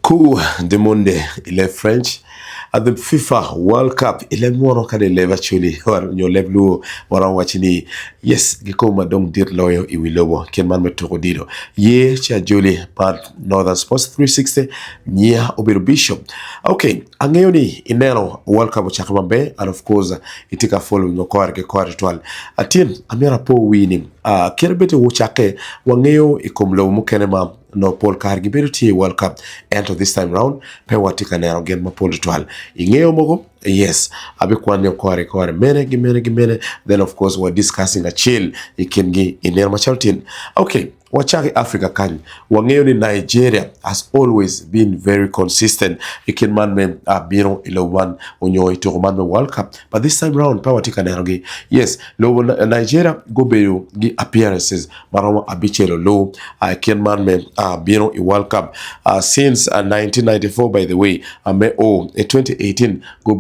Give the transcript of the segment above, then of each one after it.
Coup de monde, il est French. At the FIFA World Cup, il est more kind of level actually, or your level, or on watching. Yes, Gikoma don't did lawyer, I will lower, can man met to Rodino. Ye, Chia Julie, but Northern Sports 360, near Obiru Bishop. Okay, Angeoni, Inero, World Cup Chakambe, and of course, it take a following your core, ritual. A team, Amira Po winning. Kerbete Wuchake, Wangeo, Ikomlo Mukenema. No Paul Kargibiriti World Cup enter this time round pe watika na again ma Paul ritual ingeo mogo yes abikwani kware mene then of course we're discussing a chill ikingi inerma chaltin okay wachaki Africa kan wangeo ni Nigeria has always been very consistent ikin man me biro ilo one onyo ito man me World Cup but this time round pe watika na again yes lo Nigeria go beyo gi appearances marama abichelo lo ikin man me biro i World Cup since 1994 by the way a 2018 go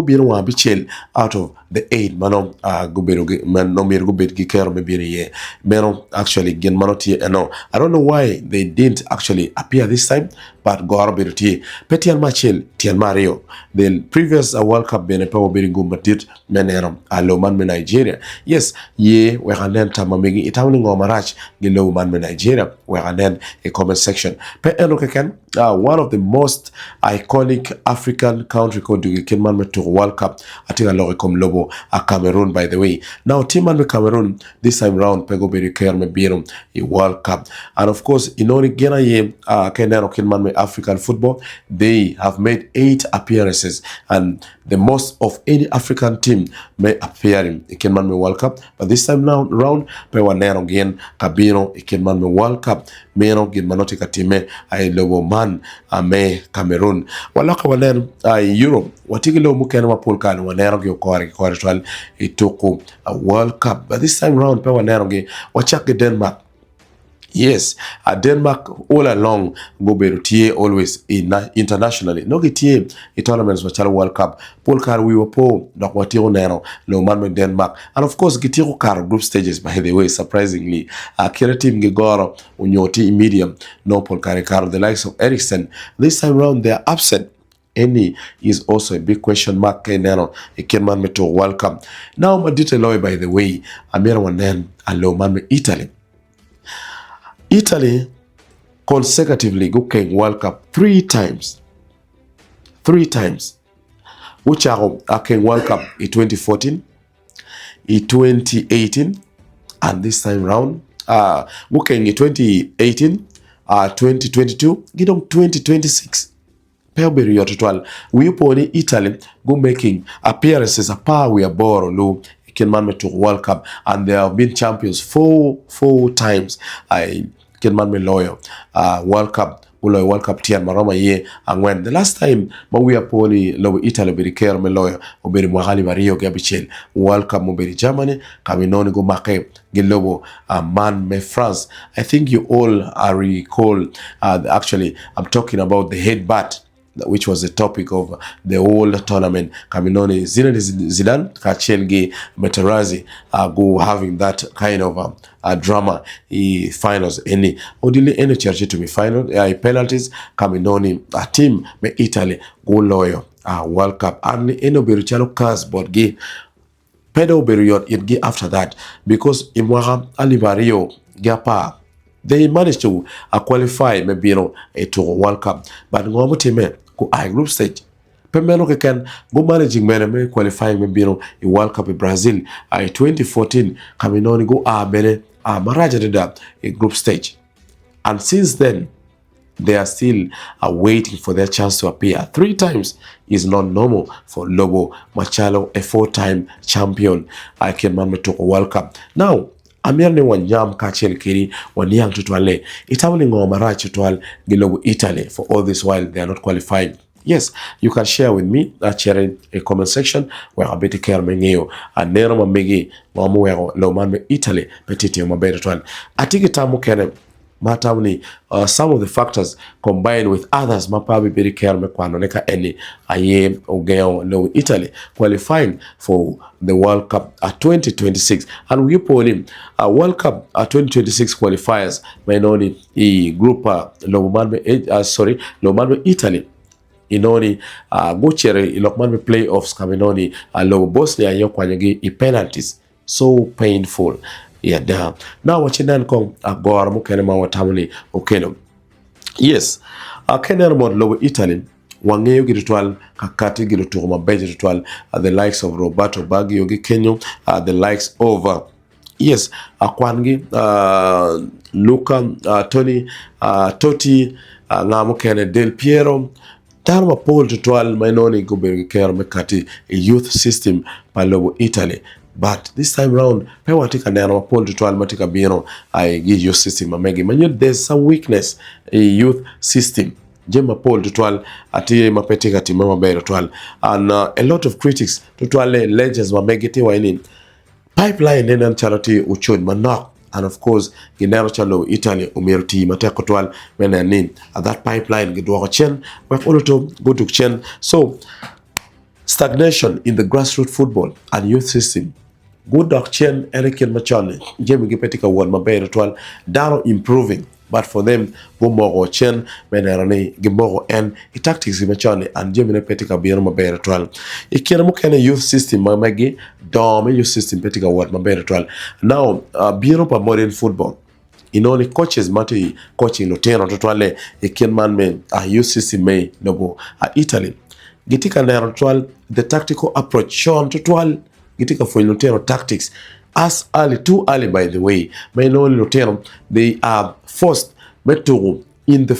biro wa bichel out of the 8 mano go biro man no mir go bet gi kero me biro ye meno actually gen manoti no I don't know why they didn't actually appear this time but go biro tie petial machel tiel Mario the previous World Cup bene power biro go matit menero alo man me Nigeria yes ye we hanen tamamegi itawni ngomarach gi low man me Nigeria we hanen a comment section pe eno keken one of the most iconic African country called the man me to World Cup I think a lot come lobo a Cameroon by the way now team man me Cameroon this time round pego beri care me birum a World Cup and of course inoni gena ye kenero man me African football they have made 8 appearances and the most of any African team may appear in man me World Cup but this time now round pe wanero again kabiro man me World Cup meno gin manoti katime ay lobo man ame Cameroon walaka wanen Europe watigilo mukena mapol kan wanero ge kore twal itoko a World Cup but this time round pe wanero ge wachake Denmark. Yes, Denmark all along go berutie always internationally. No getie tournaments wachalo World Cup. Paul Kar we were po dokwatiro nero no man Denmark. And of course getiro kar group stages by the way surprisingly. Kira team gigoro unyoti medium no Paul Kar the likes of Eriksen. This time round they are absent. Any is also a big question mark nero ikenman me to World Cup. Now madite loy by the way Amira wanen alo man me Italy. Italy consecutively go king World Cup 3 times. 3 times. Which are king World Cup in 2014, in 2018, and this time round. King in 2018, 2022, get on 2026. Pelbury total. We upon Italy go making appearances a power we are born low. Can man me to World Cup and they have been champions four times. I can man me loyal World Cup World Cup tian marama ye and when the last time ma we aponi low Italy be care me loyal oberi mwahali Mario Gabichel World Cup moberi Germany kaminoni go make gelobo man me France. I think you all are recall actually I'm talking about the headbutt which was the topic of the whole tournament. Kaminoni Zidane, Kachelgi, Materazzi go having that kind of drama. Finals any church to be final. Penalties. Kaminoni a team me Italy go loyal World Cup and eno beruchalo cars but gi pedo beruyot it gi after that because imwaha alibario gapa. They managed to qualify maybe to World Cup but ngomo time go group stage pemeno ke can go managing me qualifying maybe in World Cup in Brazil 2014 kaminoni go bene maraja dida a group stage and since then they are still waiting for their chance to appear 3 times is not normal for Lobo Machalo a 4-time champion I can man to World Cup now Amir ne wanyam kachel kiri wanyang tutwale itawli ngomara tutwal gilobu Italy for all this while they are not qualified. Yes, you can share with me sharing a comment section where I bet care mengeo and nero mamegi mamuero lo man me Italy petiti mabere tutwal atiki tamu kene matawni some of the factors combined with others mapabi very care me kwano neka any aye ogeo no Italy qualifying for the World Cup 2026 and we put him World Cup 2026 qualifiers mainoni I group lo Italy inoni guchere ilokman playoffs kaminoni lo Bosnia yokwanyagi I penalties so painful yeah now wachinan kong agor mo kene ma watamni okelo yes kenan mod lo Italy wangeyo gitwal kakati gitutuma mabeje tutwal the likes of Roberto Baggio gi Kenyo the likes of yes akwangi Luca Tony Totti ngamo kene Del Piero tarma Paul tutwal mainoni gobergi kero mekati a youth system palobo Italy. But this time round, pe watika nero Paul tutwal matika bino I give youth system amegi. Man, there's some weakness a youth system. Jema Paul tutwal ati mapetika timama bero tutwal. And a lot of critics tutwale legends mamegi tiwa ini pipeline nena charity uchod manok. And of course, ginero chalo Italy umirti mateko tutwal mena nin. At that pipeline gidwako chen, wek uluto go to chen. So, stagnation in the grassroots football and youth system. Good dog chen Eric Machane, Jamie Gipetica won Mabay Ritual, Daro improving, but for them, Gumogo Chen, Menerane, Gimogo and tactics Machane and Jamie Petica Beyond Mabay Ritual. Ikiramukane youth system, Mamagi, Dome youth system Petica won Mabay Ritual. Now, Beyond modern football. In only coaches mati coaching Lutero Totwale, a Kenman men, a youth system may nobo, a Italy. Gitika Nerotwal, the tactical approach shown Totwal. Gitika for Lutero tactics as early, too early by the way. May know Lutero, they are forced to in the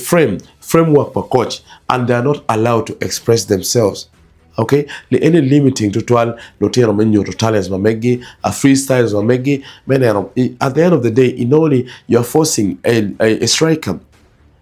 framework per coach, and they are not allowed to express themselves. Okay, any limiting to Lutero menu to talents mamegi, a freestyles mamegi, at the end of the day, in only you're forcing a striker.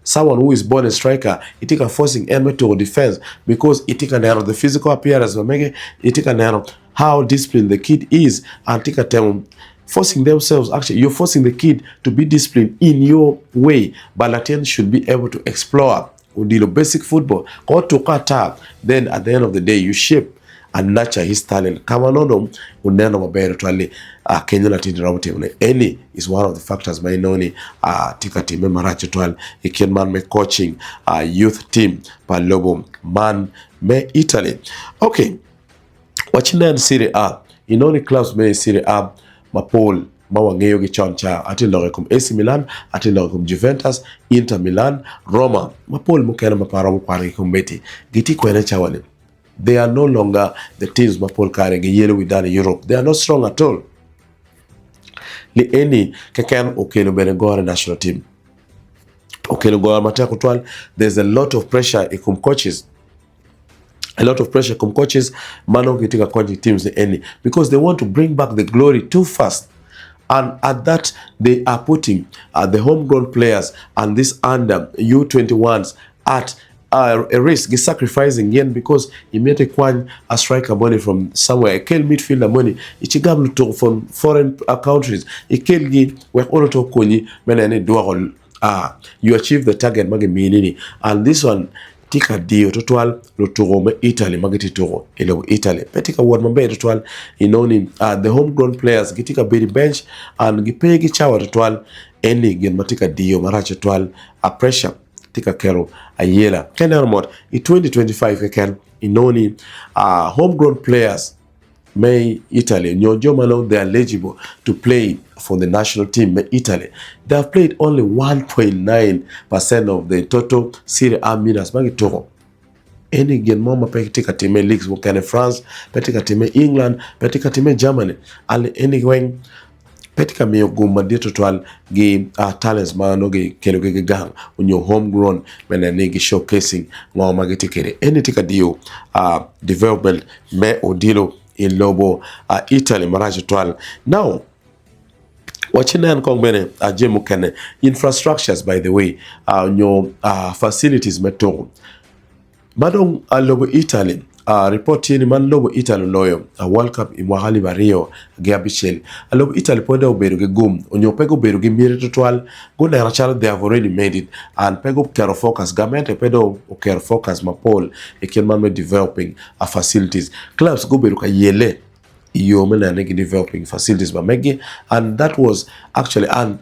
Someone who is born a striker, it take a forcing enemy to defense because it take an error the physical appearance of Mege, it take an error how disciplined the kid is, and take a time forcing themselves. Actually, you're forcing the kid to be disciplined in your way, but Latino should be able to explore the basic football or to cut up. Then at the end of the day, you shape and nurture his talent. Kama nono uneno mabere twali Kenya Latino rawote any is one of the factors by noni tika time marache twali ikenman me coaching youth team pa lobo man me Italy. Okay, wachina Serie A inoni clubs me Serie A mapol mawangeyo gi choncha ati loge kum AC Milan, ati loge kum Juventus, Inter Milan, Roma mapol mukena mapara mukwari kumbeti giti kwene chawale. They are no longer the teams Mapol carrying yellow with in Europe. They are not strong at all. Li any keken okelo benegore national team. Okelo gore mateko twal. There's a lot of pressure ikum coaches. A lot of pressure ikum coaches. Mano kitika coaching teams the any because they want to bring back the glory too fast. And at that they are putting the homegrown players and this under U21s at a risk is sacrificing yen because he made a striker money from somewhere, a kill midfielder money, ichigam to from foreign countries, a kill gi we all to kuni menene dual you achieve the target magi minini and this one tika dio total lotoro Italy magiti toro elo Italy petika word mambe total inoni the homegrown players gitika beri bench and gipegi chawa total any gen matika dio marache total a pressure tika kero ayela kena mod in 2025 can inoni homegrown players may Italy nyojo malo they are eligible to play for the national team may Italy. They have played only 1.9% of the total Serie A minutes magitoro. Any gen mama petika team leagues wokane France, petika team England, petika team Germany, and anyway petika miyo gumba dito twal gi talents mano gi kelo gi gang when you're homegrown menene gi showcasing ngwa magiti kere any tika dio development me odilo in lobo Italy maraje twal. Now wachina nkong bene jemu kene infrastructures by the way your facilities meto badong lobo Italy report ni man lobo Italy loyo World Cup i mwaka libario gi abichiel. Lobo Italy pode obedo gi gum, onyo pego obedo gi mire total, go na chalo they have already made it, and pego kero focus, gamente pedo kero focus mapol e kien man me developing a facilities. Clubs go bedo ka yele yo mena negi developing facilities ba megi, and that was actually and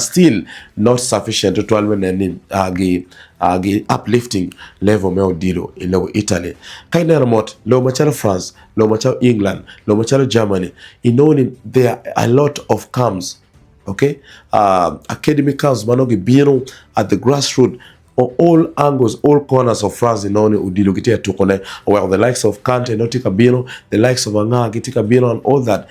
still not sufficient to 12 men agi uplifting level meo dilo in low Italy. Kind of remote, low machalo France, low machalo England, low machalo Germany. In only there are a lot of camps, okay? Academic camps, manogi biro at the grassroots, or all angles, all corners of France in only udilo gitia tukone, where the likes of Kante, Notika Bino, the likes of Anga, Gitika Bino, and all that.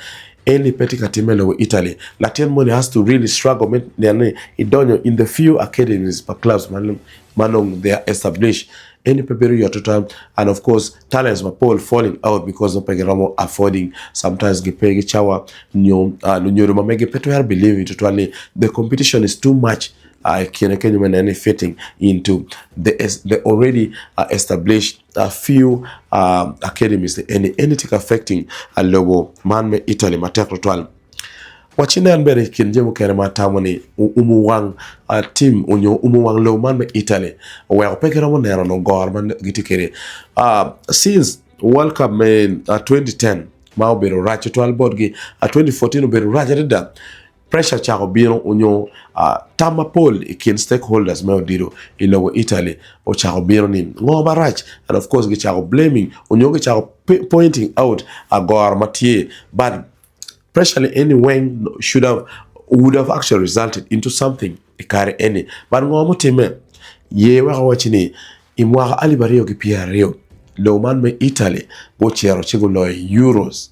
Any petty timelo Italy. Latin money has to really struggle in the few academies per clubs manong they are established. Any peperi total, and of course talents Paul falling out because of Pegeramo affording sometimes Gipegi Chawa Nyuruma Megi Petuar believing totally the competition is too much. Any fitting into the already established few academies, anything affecting a logo man me Italy matekrotual. Wachina mbere kinje mukere matamoni umuwang team unyo umuwang low man me Italy where pekera mo nero no gorman gitikere since World Cup me 2010 ma obero racha to board gi 2014 obero racha da pressure chako bino unyo tama poll ikin stakeholders meo diro ilo Italy o chako bino ni ngoba rach, and of course gi chako blaming unyo gi chako pointing out a gore matie, but pressure anyway would have actually resulted into something ikare any, but ngomo time ye waka wachini imwaka alibario ki PRO low man me Italy bo chero chigo loy euros.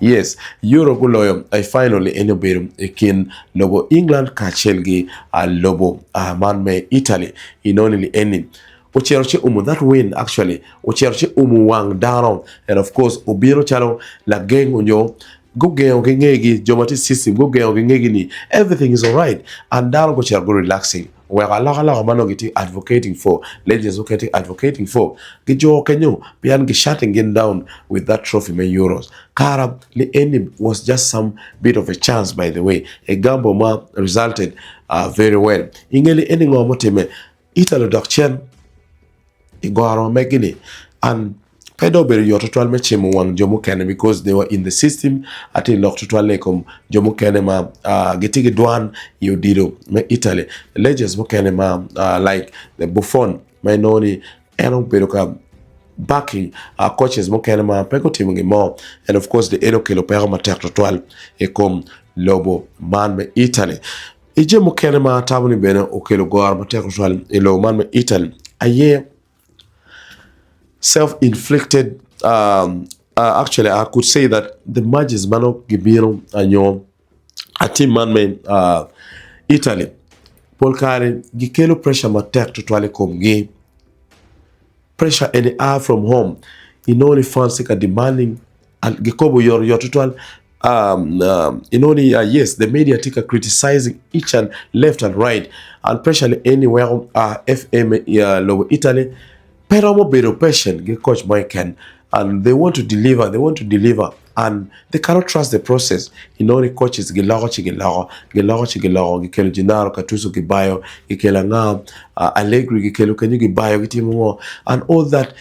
Yes, euro go loyo I finally enobero ekin lobo England ka chelgi a lobo man me Italy in only any ocheroche that win actually ocheroche wang down, and of course obiro chalo la gang onyo go geo ngegi jomati system go geo ngegi ni everything is all right, and down go chero go relaxing where Allah mano getting advocating for legends advocating for gijo kenyo pian gi shutting down with that trophy me euros Karab the end was just some bit of a chance, by the way a gamble ma resulted very well ingeli ending ngomoteme Italy docchen igoro megini, and pedo beri yo total me chemo wang jomo kene because they were in the system ati lok total lekom jomo kene ma getigi dwan yo dido me Italy legends mo kene ma like the Buffon my noni eno bero ka backing coaches mo kene ma peko timu mo, and of course the eno kelo pero ma tek total e kom lobo man me Italy ije mo kene ma tabuni bene o kelo goar ma tek total e lobo man me Italy aye self-inflicted. Actually, I could say that the matches Mano Gibiro and a team man Italy. Paul Karen Gikelo pressure matek to Twalekom game. Pressure any hour from home. In only fans like demanding and Gikobo your total yes, the media take a criticizing each and left and right, and pressure anywhere FM low Italy. Pero mo bero patient get coach Mike, and they want to deliver, and they cannot trust the process. Coaches gelago gikelo Gennaro Gattuso gibayo gikela nga Allegri gikelo kenyu gibayo gitimo, and all that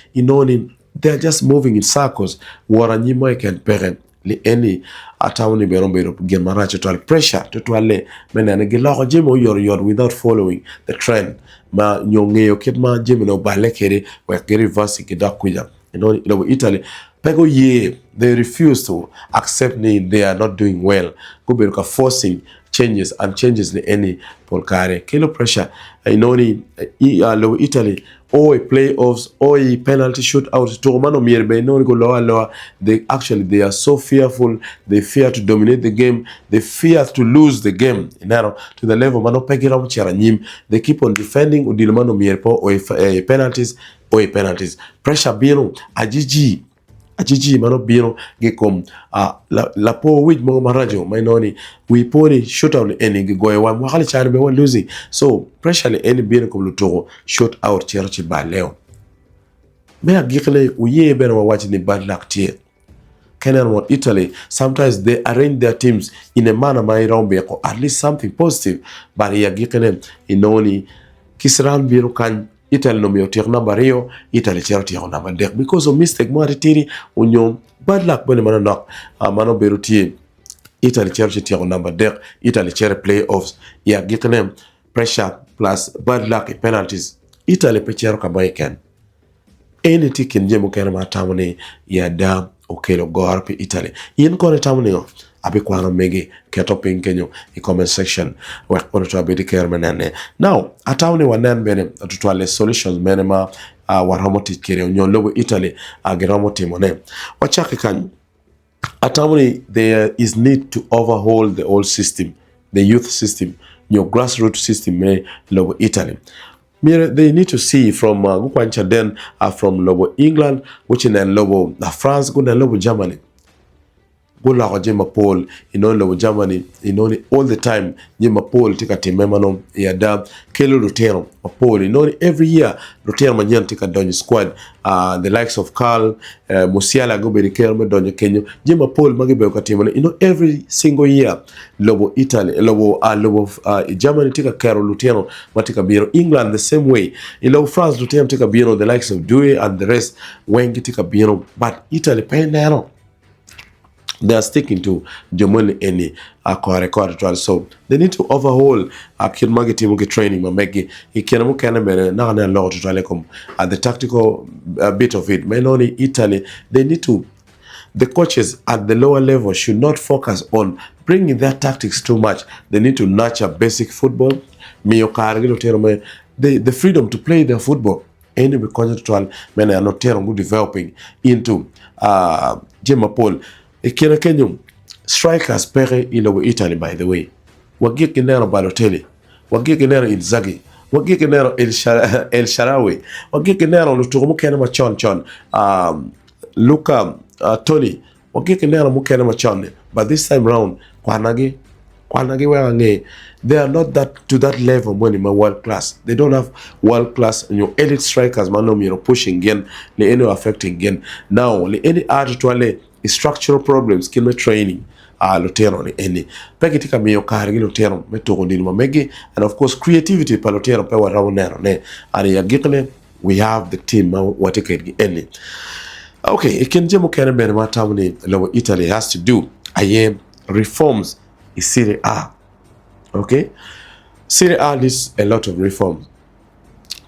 they are just moving in circles. Waranyi Mike and parent li any atawni bero gemaracho to pressure to ale menane gelago jemo yor without following the trend. Ma nyongeyo kitma jemino balekere we geri vasi kidakuja Italy pego ye they refuse to accept they are not doing well go be forcing changes in any polkare kilo pressure low Italy or playoffs or a penalty shootout to Romano Mierbe no go lower they are so fearful, they fear to dominate the game, they fear to lose the game to the level mano pegiram charanyim, they keep on defending udilmano Mierpo or penalties pressure bino ajiji mano bino gekom la po wit mo marajo mainoni we poni shootout any go wa mwali chani be losing, so pressure any bino kom lutoro shootout chero chi ba leo me agikle uye bena wawachi ni bad luck tie Kenya and Italy, sometimes they arrange their teams in a manner my or at least something positive. But ya gikene inoni kisran biro kan Italy no miotir number rio, Italy charity on number deck because of mistake maritiri unyo bad luck bene mana knock mano beruti Italy charity on number deck, Italy charity playoffs. Ya gikene pressure plus bad luck penalties. Italy pechero kabayiken. Any ticket jemu kena matamuni ya da okelo gor pe Italy. Yin kone tamuni abi kwano megi keto pin kenyo i comment section wa kono to abi diker menene. Now atawni wanen bene tutwale solutions menema warhamoti kire nyon lobo Italy agramoti mone. Wachake kan atawni there is need to overhaul the old system, the youth system, your grassroots system me lobo Italy. They need to see from Gukwancha then from Lobo England, which in Lobo France, good and Lobo Germany. Go la Jema Paul, Lobo Germany, all the time, Jema Paul take a team memano, Yada, Kelo Lutero, Paul, every year, Lutero Manyan take a donny squad, the likes of Carl, Musiala go be the Kerma, Donny Kenya, Jema Paul Magibeka team, every single year, Lobo Italy, Lobo Germany take a Carol Lutero, Matika Biro, England the same way, Lobo France Lutero take a Biro, the likes of Dewey and the rest, Wengi take a Biro, but Italy pay now. They are sticking to Jomoni any record. So they need to overhaul Kirmagi Timuki training, Mameki, Ikinamu Kanamere, Nana Law to Telecom, and the tactical bit of it. Mainly Italy, they need to, the coaches at the lower level should not focus on bringing their tactics too much. They need to nurture basic football, the freedom to play their football. Any because men are not developing into Jema Paul. Ikina Kenyum strikers pere ilo Italy, by the way. Wagi kinero Balotelli, wagi kinero Inzaghi, wagi kinero El Sharawi, wagi kinero Lutumu Kena Machon, Luca Tony, wagi kinero Mukena Machon. But this time round, Kwanagi Wange, they are not that to that level when in world class. They don't have world class and your elite strikers man pushing again, le any affecting again. Now le any attitude structural problems kilme training lotero ni any pakitika miyo karigi lotero meto ndini mamegi, and of course creativity pa lotero pa warawonero ne ani yagikle we have the team watikedi any. Okay, ikinje mukene bene matamuni lowo Italy has to do aye reforms is Serie A. Okay, Serie A needs a lot of reforms.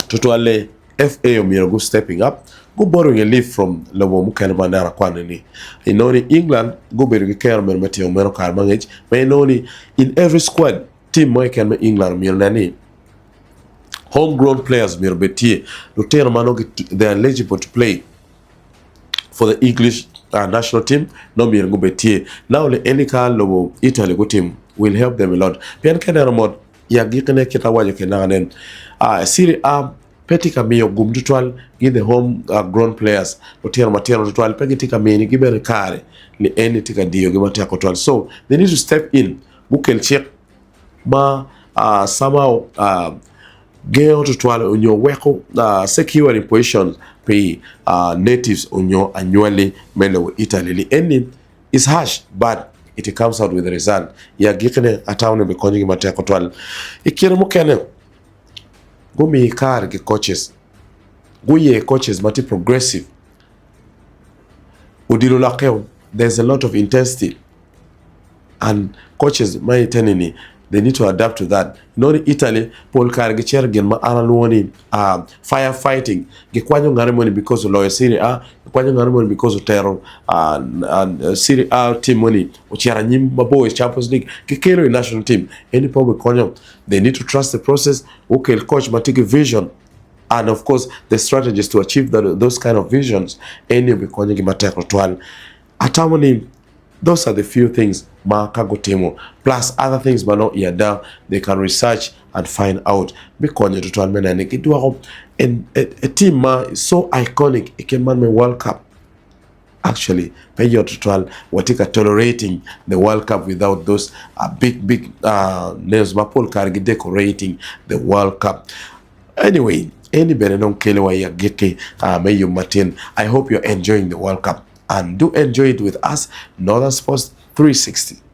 Totally FA Omirogu stepping up, go borrowing a leaf from Lobo Mukana Bandara Kwanini. In England, go be the care of Mateo Mero Carmangage, may only in every squad, team Moikan England Milnani. Homegrown players Mirbeti, Lutero Manogi, they are eligible to play for the English national team, no Mirgo Betie. Now, any car Lobo Italy go team will help them a lot. Pian Canarmod, Yagikane Kitawaja Kananen, Serie A. Petika miyo gumdutwal give the home grown players otero matero tutwal petika mini gibere kare ni eni tika dio gimatia kotwal. So they need to step in bukel check ma somehow geo tutwal onyo weko secure in position pay natives onyo annually mele Italy eni is harsh but it comes out with the result ya gikene atawne be konyi gimatia kotwal ikire mukene Gumi kar ge coaches. Guye coaches mati progressive. Udilo lakeo, there's a lot of intensity. And coaches my tenini, they need to adapt to that. In Italy, Paul Karge Chergen ma analuoni firefighting. Ge kwanyo ngaremoni because of lawyer Serie A, kwanyo ngaremoni because of terror and Serie A team money. Uchiara nyimba boys Champions League. Ge kero national team. Any problem kwanyo. They need to trust the process. Okay, coach matiki vision. And of course, the strategies to achieve those kind of visions. Any of the kwanyo gimateko twal. Atamoni. Those are the few things Makago Temo, plus other things but not yet down. They can research and find out. Because a team is so iconic, it can man World Cup. Actually, pay your total watika tolerating the World Cup without those big names Mapol Kargi decorating the World Cup. Anyway, any benenong kele wa ya geke may you Martin. I hope you're enjoying the World Cup and do enjoy it with us, Northern Sports 360.